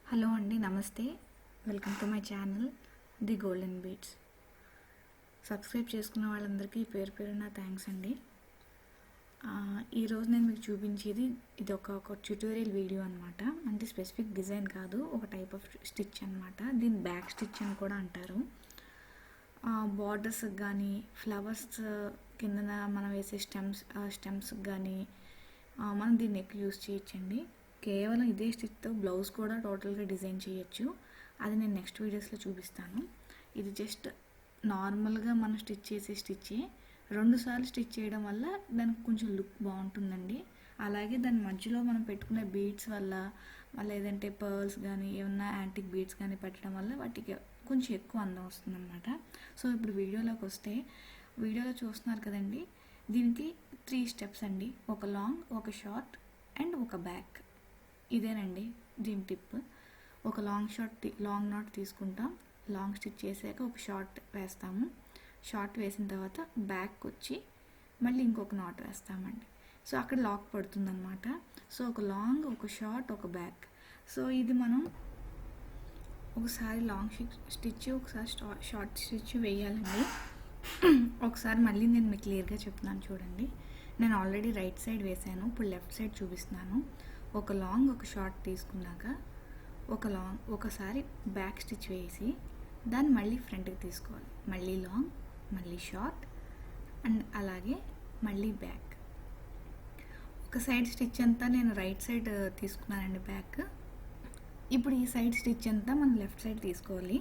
Hello అండి, నమస్తే. Welcome to my channel the golden beats. Subscribe చేసుకున్న వాళ్ళందరికీ పేరు పేరున థ్యాంక్స్ అండి. ఈరోజు నేను మీకు చూపించేది ఇది ఒక ట్యూటోరియల్ వీడియో అనమాట. అంటే స్పెసిఫిక్ డిజైన్ కాదు, ఒక టైప్ ఆఫ్ స్టిచ్ అనమాట. దీన్ని బ్యాక్ స్టిచ్ అని కూడా అంటారు. బార్డర్స్కి కానీ ఫ్లవర్స్ కింద మనం వేసే స్టెమ్స్కి కానీ మనం దీన్ని ఎక్కువ యూజ్ చేయొచ్చండి. కేవలం ఇదే స్టిచ్తో బ్లౌజ్ కూడా టోటల్గా డిజైన్ చేయొచ్చు. అది నేను నెక్స్ట్ వీడియోస్లో చూపిస్తాను. ఇది జస్ట్ నార్మల్గా మనం స్టిచ్ చేసే స్టిచ్చే. 2 సార్లు స్టిచ్ చేయడం వల్ల దానికి కొంచెం లుక్ బాగుంటుందండి. అలాగే దాని మధ్యలో మనం పెట్టుకునే బీడ్స్ వల్ల లేదంటే పర్ల్స్ కానీ ఏమన్నా యాంటిక్ బీడ్స్ కానీ పెట్టడం వల్ల వాటికి కొంచెం ఎక్కువ అందం వస్తుందన్నమాట. సో ఇప్పుడు వీడియోలోకి వస్తే, వీడియోలో చూస్తున్నారు కదండి, దీనికి 3 స్టెప్స్ అండి. ఒక లాంగ్, ఒక షార్ట్ అండ్ ఒక బ్యాక్. ఇదేనండి దీని టిప్. ఒక లాంగ్ నాట్ తీసుకుంటాం. లాంగ్ స్టిచ్ చేసాక ఒక షార్ట్ వేస్తాము. షార్ట్ వేసిన తర్వాత బ్యాక్ వచ్చి మళ్ళీ ఇంకొక నాట్ వేస్తామండి. సో అక్కడ లాక్ పడుతుందన్నమాట. సో ఒక లాంగ్, ఒక షార్ట్, ఒక బ్యాక్. సో ఇది మనం ఒకసారి లాంగ్ స్టిచ్, ఒకసారి షార్ట్ స్టిచ్ వేయాలండి. ఒకసారి మళ్ళీ నేను మీకు క్లియర్గా చెప్తున్నాను చూడండి. నేను ఆల్రెడీ రైట్ సైడ్ వేసాను, ఇప్పుడు లెఫ్ట్ సైడ్ చూపిస్తున్నాను. ఒక లాంగ్, ఒక షార్ట్ తీసుకున్నాక ఒకసారి బ్యాక్ స్టిచ్ వేసి దాన్ని మళ్ళీ ఫ్రంట్కి తీసుకోవాలి. మళ్ళీ లాంగ్, మళ్ళీ షార్ట్ అండ్ అలాగే మళ్ళీ బ్యాక్. ఒక సైడ్ స్టిచ్ అంతా నేను రైట్ సైడ్ తీసుకున్నానండి బ్యాక్. ఇప్పుడు ఈ సైడ్ స్టిచ్ అంతా మనం లెఫ్ట్ సైడ్ తీసుకోవాలి.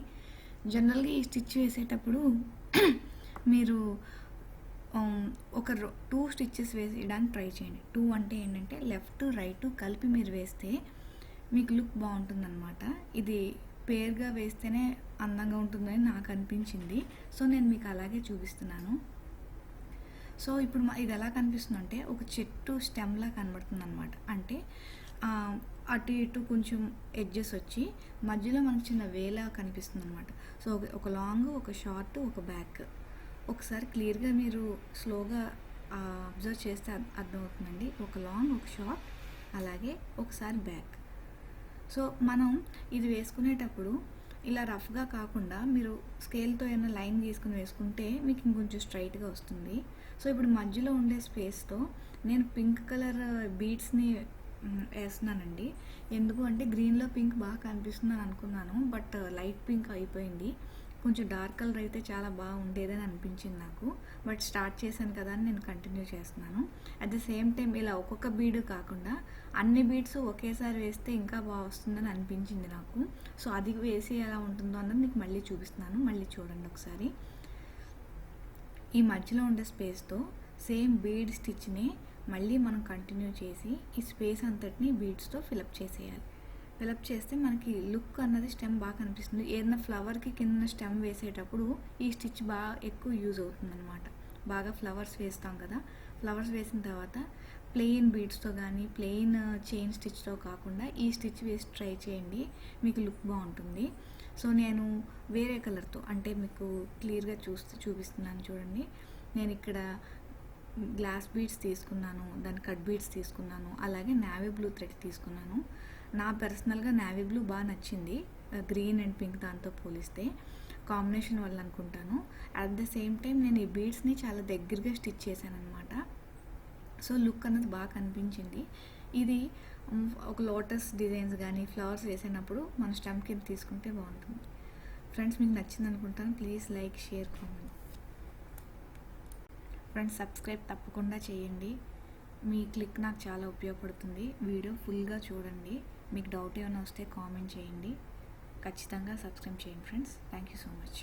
జనరల్గా ఈ స్టిచ్ వేసేటప్పుడు మీరు ఒక 2 స్టిచ్చెస్ వేసేయడానికి ట్రై చేయండి. 2 అంటే ఏంటంటే లెఫ్ట్ రైట్ కలిపి మీరు వేస్తే మీకు లుక్ బాగుంటుందన్నమాట. ఇది పేర్గా వేస్తేనే అందంగా ఉంటుందని నాకు అనిపించింది. సో నేను మీకు అలాగే చూపిస్తున్నాను. సో ఇప్పుడు ఇది ఎలా కనిపిస్తుంది అంటే ఒక చెట్టు స్టెమ్లా కనబడుతుంది అనమాట. అంటే అటు ఇటు కొంచెం ఎడ్జెస్ వచ్చి మధ్యలో మనకు చిన్న వేలా కనిపిస్తుంది అనమాట. సో ఒక లాంగ్, ఒక షార్ట్, ఒక బ్యాక్. ఒకసారి క్లియర్గా మీరు స్లోగా అబ్జర్వ్ చేస్తే అర్థమవుతుందండి. ఒక లాంగ్, ఒక షార్ట్, అలాగే ఒకసారి బ్యాక్. సో మనం ఇది వేసుకునేటప్పుడు ఇలా రఫ్గా కాకుండా మీరు స్కేల్తో ఏమైనా లైన్ గీసుకుని వేసుకుంటే మీకు ఇంకొంచెం స్ట్రైట్గా వస్తుంది. సో ఇప్పుడు మధ్యలో ఉండే స్పేస్తో నేను పింక్ కలర్ బీడ్స్ని వేస్తున్నానండి. ఎందుకు అంటే గ్రీన్లో పింక్ బాగా కనిపిస్తుందని అనుకున్నాను, బట్ లైట్ పింక్ అయిపోయింది. కొంచెం డార్క్ కలర్ అయితే చాలా బాగా ఉండేదని అనిపించింది నాకు. బట్ స్టార్ట్ చేశాను కదా అని నేను కంటిన్యూ చేస్తున్నాను. అట్ ద సేమ్ టైం ఇలా ఒక్కొక్క బీడ్ కాకుండా అన్ని బీడ్స్ ఒకేసారి వేస్తే ఇంకా బాగా వస్తుందని అనిపించింది నాకు. సో అది వేసి ఎలా ఉంటుందో అన్నది మీకు మళ్ళీ చూపిస్తున్నాను. మళ్ళీ చూడండి ఒకసారి. ఈ మధ్యలో ఉండే స్పేస్తో సేమ్ బీడ్ స్టిచ్ని మళ్ళీ మనం కంటిన్యూ చేసి ఈ స్పేస్ అంతటిని బీడ్స్తో ఫిలప్ చేసేయాలి. ఫిలప్ చేస్తే మనకి లుక్ అన్నది స్టెమ్ బాగా కనిపిస్తుంది. ఏదైనా ఫ్లవర్కి కింద స్టెమ్ వేసేటప్పుడు ఈ స్టిచ్ బాగా ఎక్కువ యూజ్ అవుతుందన్నమాట. బాగా ఫ్లవర్స్ వేస్తాం కదా, ఫ్లవర్స్ వేసిన తర్వాత ప్లెయిన్ బీడ్స్తో కానీ ప్లెయిన్ చైన్ స్టిచ్తో కాకుండా ఈ స్టిచ్ వేసి ట్రై చేయండి, మీకు లుక్ బాగుంటుంది. సో నేను వేరే కలర్తో, అంటే మీకు క్లియర్గా చూపిస్తున్నాను చూడండి. నేను ఇక్కడ గ్లాస్ బీడ్స్ తీసుకున్నాను, దాని కట్ బీడ్స్ తీసుకున్నాను, అలాగే నావీ బ్లూ థ్రెడ్ తీసుకున్నాను. నా పర్సనల్గా నావీ బ్లూ బాగా నచ్చింది, గ్రీన్ అండ్ పింక్ దాంతో పోలిస్తే కాంబినేషన్ వల్ల అనుకుంటాను. అట్ ద సేమ్ టైం నేను ఈ బీడ్స్ని చాలా దగ్గరగా స్టిచ్ చేశాను అనమాట. సో లుక్ అన్నది బాగా కనిపించింది. ఇది ఒక లోటస్ డిజైన్స్ కానీ ఫ్లవర్స్ వేసినప్పుడు మన స్టెమ్ కింద తీసుకుంటే బాగుంటుంది. ఫ్రెండ్స్ మీకు నచ్చింది అనుకుంటాను. Please like, share, comment. Friends subscribe తప్పకుండా చేయండి. మీ క్లిక్ నాకు చాలా ఉపయోగపడుతుంది. వీడియో ఫుల్గా చూడండి. మీకు డౌట్ ఏమైనా వస్తే కామెంట్ చేయండి. ఖచ్చితంగా సబ్స్క్రైబ్ చేయండి friends. Thank you so much.